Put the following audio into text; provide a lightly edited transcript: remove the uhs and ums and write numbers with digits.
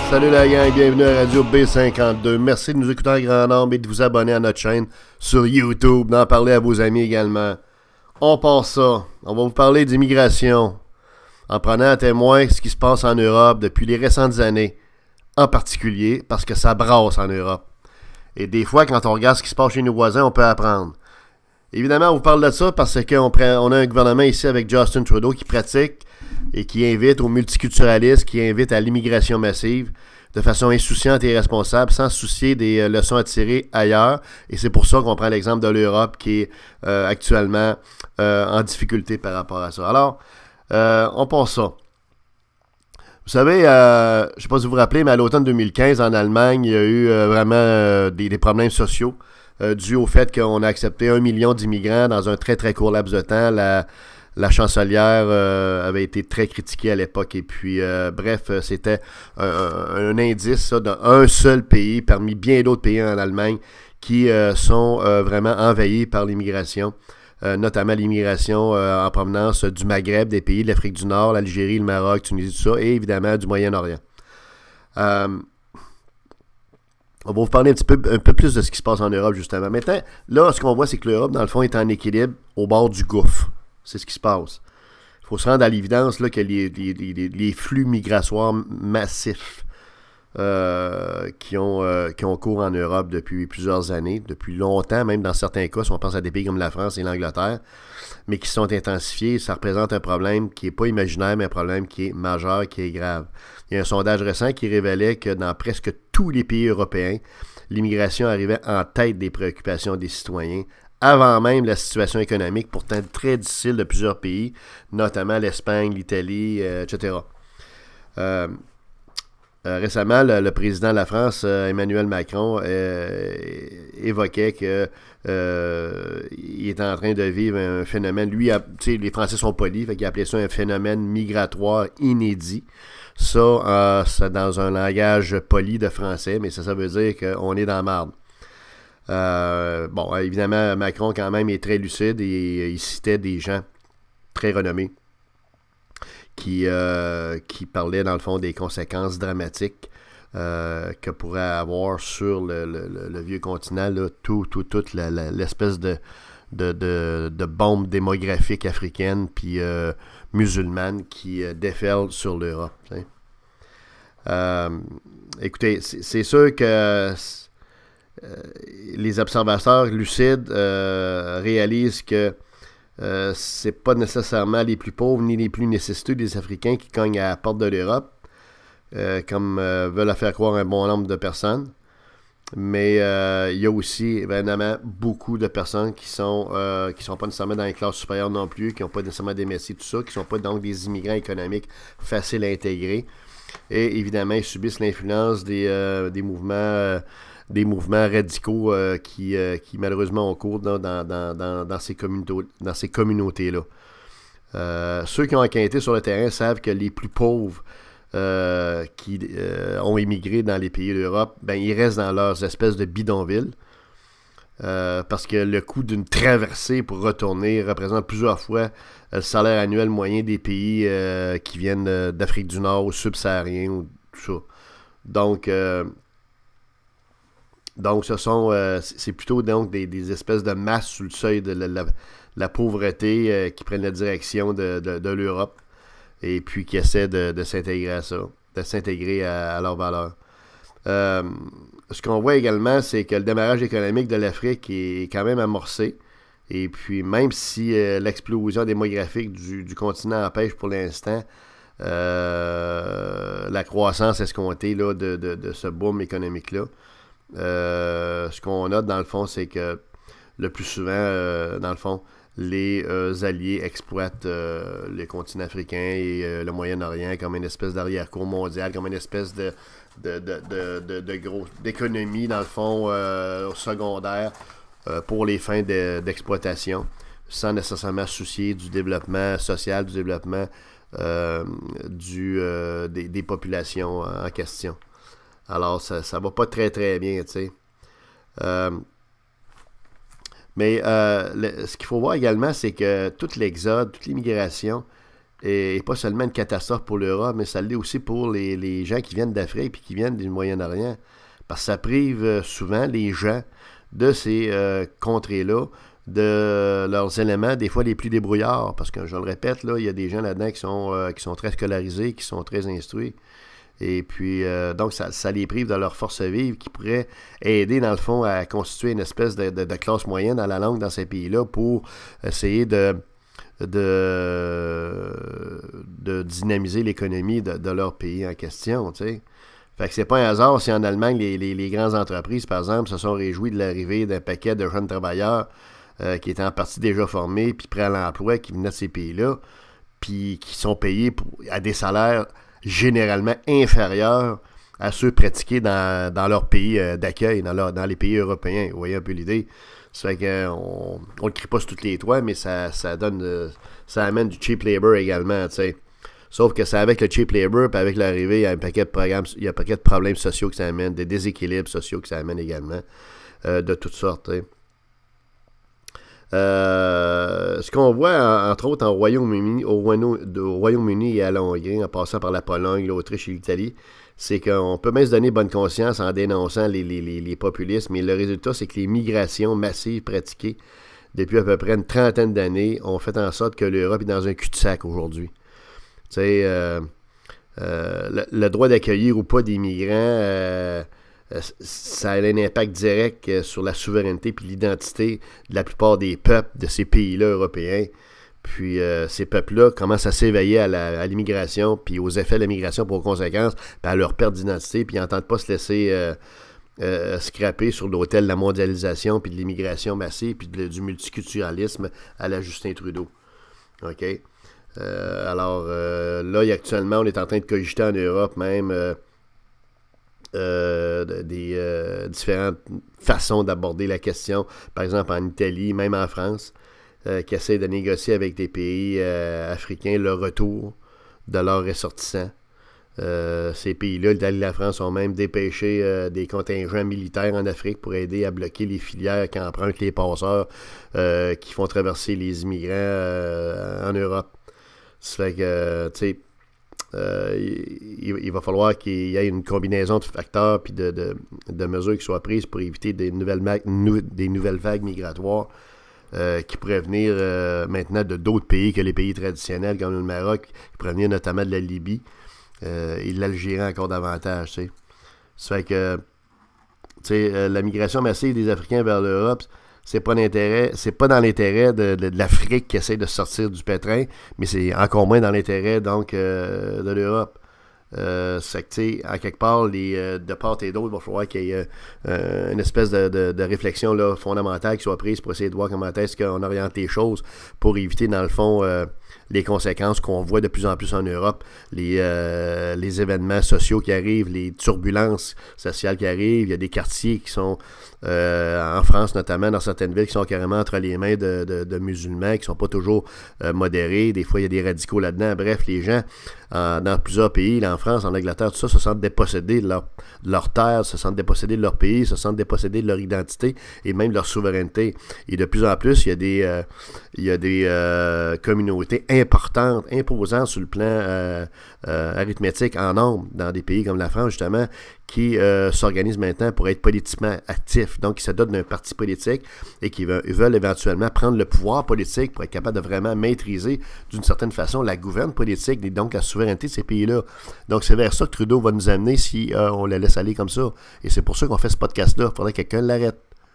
Salut la gang, bienvenue à Radio B52. Merci de nous écouter en grand nombre et de vous abonner à notre chaîne sur YouTube, d'en parler à vos amis également. On passe ça. On va vous parler d'immigration en prenant à témoin ce qui se passe en Europe depuis les récentes années, en particulier parce que ça brasse en Europe. Et des fois, quand on regarde ce qui se passe chez nos voisins, on peut apprendre. Évidemment, on vous parle de ça parce qu'on a un gouvernement ici avec Justin Trudeau qui pratique et qui invite au multiculturalisme, qui invite à l'immigration massive de façon insouciante et responsable, sans se soucier des leçons à tirer ailleurs. Et c'est pour ça qu'on prend l'exemple de l'Europe qui est actuellement en difficulté par rapport à ça. Alors, on passe ça. Vous savez, je ne sais pas si vous vous rappelez, mais à l'automne 2015, en Allemagne, il y a eu vraiment des problèmes sociaux dus au fait qu'on a accepté 1 million d'immigrants dans un très très court laps de temps. La chancelière avait été très critiquée à l'époque. Et puis, bref, c'était un indice d'un seul pays parmi bien d'autres pays en Allemagne qui sont vraiment envahis par l'immigration, notamment l'immigration en provenance du Maghreb, des pays de l'Afrique du Nord, l'Algérie, le Maroc, Tunisie, tout ça, et évidemment du Moyen-Orient. On va vous parler un peu plus de ce qui se passe en Europe, justement. Maintenant, là, ce qu'on voit, c'est que l'Europe, dans le fond, est en équilibre au bord du gouffre. C'est ce qui se passe. Il faut se rendre à l'évidence là, que les flux migratoires massifs qui ont cours en Europe depuis plusieurs années, depuis longtemps, même dans certains cas, si on pense à des pays comme la France et l'Angleterre, mais qui sont intensifiés, ça représente un problème qui n'est pas imaginaire, mais un problème qui est majeur, qui est grave. Il y a un sondage récent qui révélait que dans presque tous les pays européens, l'immigration arrivait en tête des préoccupations des citoyens, avant même la situation économique, pourtant très difficile de plusieurs pays, notamment l'Espagne, l'Italie, etc. Récemment, le président de la France, Emmanuel Macron, évoquait que il est en train de vivre un phénomène. Lui, les Français sont polis, fait qu'il a appelé ça un phénomène migratoire inédit. Ça, c'est dans un langage poli de français, mais ça veut dire qu'on est dans la marde. Bon, évidemment, Macron, quand même, est très lucide et il citait des gens très renommés qui parlaient, dans le fond, des conséquences dramatiques que pourrait avoir sur le vieux continent, là, toute l'espèce de bombe démographique africaine puis musulmane qui déferle sur l'Europe. Écoutez, c'est sûr que les observateurs lucides réalisent que c'est pas nécessairement les plus pauvres ni les plus nécessiteux des Africains qui cognent à la porte de l'Europe, comme veulent la faire croire un bon nombre de personnes. Mais il y a aussi évidemment beaucoup de personnes qui sont pas nécessairement dans les classes supérieures non plus, qui n'ont pas nécessairement des métiers, tout ça, qui sont pas donc des immigrants économiques faciles à intégrer. Et évidemment, ils subissent l'influence des mouvements radicaux qui malheureusement ont cours dans ces communautés-là. Ceux qui ont enquêté sur le terrain savent que les plus pauvres qui ont émigré dans les pays d'Europe, ben, ils restent dans leurs espèces de bidonvilles parce que le coût d'une traversée pour retourner représente plusieurs fois le salaire annuel moyen des pays qui viennent d'Afrique du Nord ou subsahariens ou tout ça. Donc, c'est plutôt donc des espèces de masses sous le seuil de la pauvreté qui prennent la direction de l'Europe et puis qui essaient de s'intégrer à ça, de s'intégrer à leurs valeurs. Ce qu'on voit également, c'est que le démarrage économique de l'Afrique est quand même amorcé. Et puis, même si l'explosion démographique du continent empêche pour l'instant la croissance escomptée là, de ce boom économique-là, ce qu'on note dans le fond, c'est que le plus souvent, dans le fond, les alliés exploitent le continent africain et le Moyen-Orient comme une espèce d'arrière-cour mondiale, comme une espèce d'économie, dans le fond, secondaire pour les fins d'exploitation, sans nécessairement soucier du développement social, du développement des populations en question. Alors, ça va pas très, très bien, tu sais. Mais ce qu'il faut voir également, c'est que toute l'exode, toute l'immigration est pas seulement une catastrophe pour l'Europe, mais ça l'est aussi pour les gens qui viennent d'Afrique et qui viennent du Moyen-Orient. Parce que ça prive souvent les gens de ces contrées-là, de leurs éléments, des fois les plus débrouillards. Parce que, je le répète, là, il y a des gens là-dedans qui sont très scolarisés, qui sont très instruits. Et puis, donc, ça les prive de leur force vive qui pourrait aider, dans le fond, à constituer une espèce de classe moyenne à la longue dans ces pays-là pour essayer de dynamiser l'économie de leur pays en question, tu sais. Fait que c'est pas un hasard si en Allemagne, les grandes entreprises, par exemple, se sont réjouies de l'arrivée d'un paquet de jeunes travailleurs qui étaient en partie déjà formés, puis prêts à l'emploi, qui venaient de ces pays-là, puis qui sont payés à des salaires généralement inférieurs à ceux pratiqués dans leur pays d'accueil, dans les pays européens. Vous voyez un peu l'idée? Ça fait qu'on le crie pas sur tous les toits, mais ça amène du cheap labor également, tu sais. Sauf que c'est avec le cheap labor, puis avec l'arrivée, il y a un paquet de problèmes sociaux que ça amène, des déséquilibres sociaux que ça amène également, de toutes sortes. Hein. Ce qu'on voit, entre autres, au Royaume-Uni et à Hongrie, en passant par la Pologne, l'Autriche et l'Italie, c'est qu'on peut même se donner bonne conscience en dénonçant les populismes, mais le résultat, c'est que les migrations massives pratiquées depuis à peu près une trentaine d'années ont fait en sorte que l'Europe est dans un cul-de-sac aujourd'hui. Tu sais, le droit d'accueillir ou pas des migrants, ça a un impact direct sur la souveraineté et l'identité de la plupart des peuples de ces pays-là européens. Puis ces peuples-là commencent à s'éveiller à l'immigration, puis aux effets de l'immigration pour conséquences, puis à leur perte d'identité, puis ils n'entendent pas se laisser scraper sur l'autel de la mondialisation, puis de l'immigration massive, puis du multiculturalisme à la Justin Trudeau. OK? Alors là, actuellement, on est en train de cogiter en Europe même des différentes façons d'aborder la question. Par exemple, en Italie, même en France, qui essaient de négocier avec des pays africains le retour de leurs ressortissants. Ces pays-là, l'Italie et la France, ont même dépêché des contingents militaires en Afrique pour aider à bloquer les filières qui empruntent les passeurs qui font traverser les immigrants en Europe. Ça fait que, tu sais, il va falloir qu'il y ait une combinaison de facteurs puis de mesures qui soient prises pour éviter des nouvelles vagues migratoires qui pourraient venir maintenant de d'autres pays que les pays traditionnels comme le Maroc, qui pourraient venir notamment de la Libye et de l'Algérie encore davantage. Tu sais. Ça fait que la migration massive des Africains vers l'Europe, c'est pas dans l'intérêt de l'Afrique qui essaie de sortir du pétrin, mais c'est encore moins dans l'intérêt donc de l'Europe. C'est que, tu sais, en quelque part, de part et d'autre, il va falloir qu'il y ait une espèce de réflexion là, fondamentale qui soit prise pour essayer de voir comment est-ce qu'on oriente les choses pour éviter, dans le fond, les conséquences qu'on voit de plus en plus en Europe, les événements sociaux qui arrivent, les turbulences sociales qui arrivent. Il y a des quartiers qui sont, en France notamment, dans certaines villes, qui sont carrément entre les mains de musulmans, qui ne sont pas toujours modérés. Des fois, il y a des radicaux là-dedans. Bref, les gens, dans plusieurs pays, là, en France, en Angleterre, tout ça, se sentent dépossédés de leur terre, se sentent dépossédés de leur pays, se sentent dépossédés de leur identité et même de leur souveraineté. Et de plus en plus, il y a des communautés importantes, imposantes sur le plan arithmétique en nombre dans des pays comme la France, justement, qui s'organisent maintenant pour être politiquement actifs. Donc, ils se dotent d'un parti politique et qui veulent éventuellement prendre le pouvoir politique pour être capable de vraiment maîtriser, d'une certaine façon, la gouverne politique et donc la souveraineté de ces pays-là. Donc, c'est vers ça que Trudeau va nous amener si on le laisse aller comme ça. Et c'est pour ça qu'on fait ce podcast-là. Il faudrait que quelqu'un l'arrête.